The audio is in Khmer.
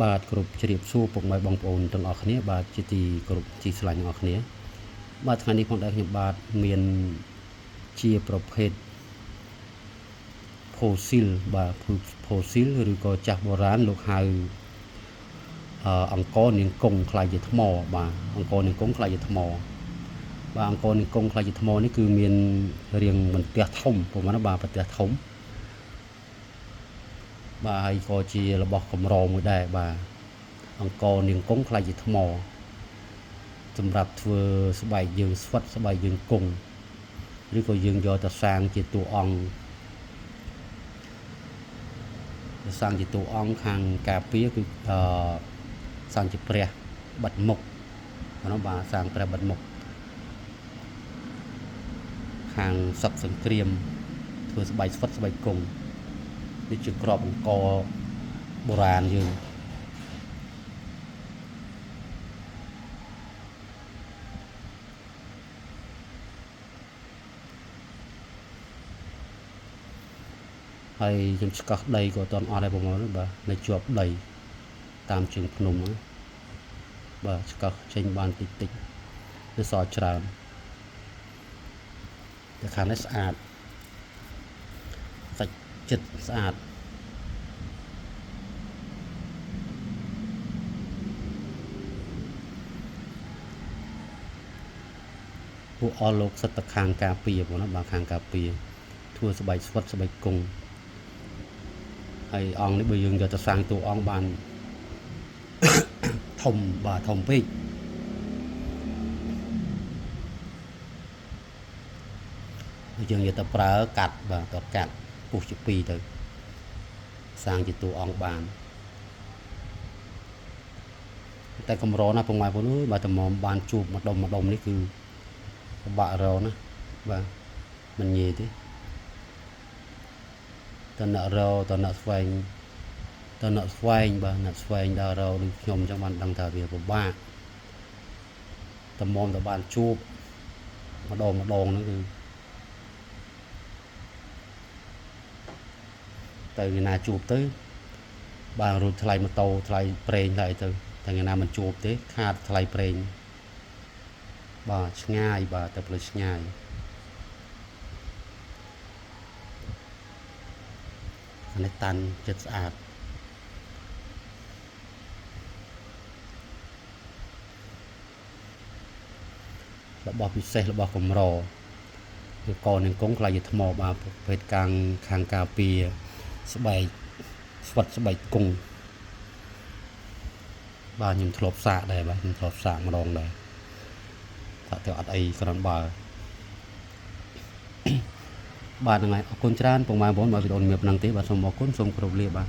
បាទគ្រប់ជ្រាបសួរពុកម៉ែបងប្អូនទាំងអស់គ្នាបាទជាទីគោរពជាស្រឡាញ់ទាំងអស់គ្នាបាទថ្ងៃនេះផងដែរខ្ញុំបាទមានជាប្រភេទផូស៊ីលបាទផូស៊ីលឬក៏ចាស់បុរាណលោកហៅអង្គរនាងកុងខ្លាយជាថ្មបាទអង្គរនាងកុងខ្លាយជាថ្មបាទអង្គរនាងកុងខ្លាយជាថ្មនេះគឺមានរាងបន្ទះធំប្រហែលបាទបន្ទះធំបាទហើយក៏ជារបស់កម្រមួយដែរបាទអង្គរនាងកុងខ្លាយជាថ្មសម្រាប់ធ្វើស្បែកយើងស្វិតស្បែកយើងកុងឬក៏យើងយកទៅសាងជាតួអង្គខាងការពារគឺសាងជាព្រះបិទមុខហ្នឹងបាទសាងព្រះបិទមុខខាងសឹកសង្គ្រាមធ្វើស្បែកស្វិតស្បែកកុងនេះជាក្របអង្គរបុរាណយើងហើយខ្ញុំឆ្កោះដីក៏អត់អស់ដែរបងប្អូនបាទនៅជាប់ដីតាមជើងភ្នំបាទឆ្កោះចេញបានតិចតិចនៅសល់ច្រើនតែខាងនេះស្អាតសាច់ចិត្តស្អាតពួកអស់លោកសិតតែខាងការពារបងណាបាទខាងការពារធ្វើស្បែកស្វិតស្បែកកុងហើយអង្គនេះបើយើងយកទៅសាងតួអង្គបានធំបាទធំពេកយើងយកទៅប្រើកាត់បាទតកាត់ពុះជាពីរទៅសាងជាតួអង្គបានតែកម្រណាបងប្អូនបាទតម្រាំបានជួបម្ដុំនេះគឺពិបាករកណាបាទមិនងាយទេតអ្នករកតអ្នកស្វែងបាទអ្នកស្វែងដល់រកដូចខ្ញុំអញ្ចឹងបានដឹងថាវាពិបាកតម្រាំតែបានជួបម្ដងហ្នឹងគឺទៅឯណាជួបទៅបានរួចថ្លៃម៉ូតូថ្លៃប្រេងថ្លៃទៅតែឯណាមិនជួបទេខាតថ្លៃប្រេងបាទឆ្ងាយបាទទៅផ្លូវឆ្ងាយអានេះតាន់ចិត្តស្អាតរបស់ពិសេសរបស់កម្រគឺកនាងកុងខ្លាយជាថ្មបាទប្រភេទខាងការពារស្បែកស្វិតស្បែកកុងបាទខ្ញុំធ្លាប់សាកដែរបាទខ្ញុំធ្លាប់សាកម្ដងដែរថាទៅអត់អីគ្រាន់បើបាទហ្នឹងហើយអរគុណច្រើនពុកម៉ែបងប្អូនបាទវីដេអូនេះមានប៉ុណ្ណឹងទេបាទសូមអរគុណសូមគោរពលាបាទ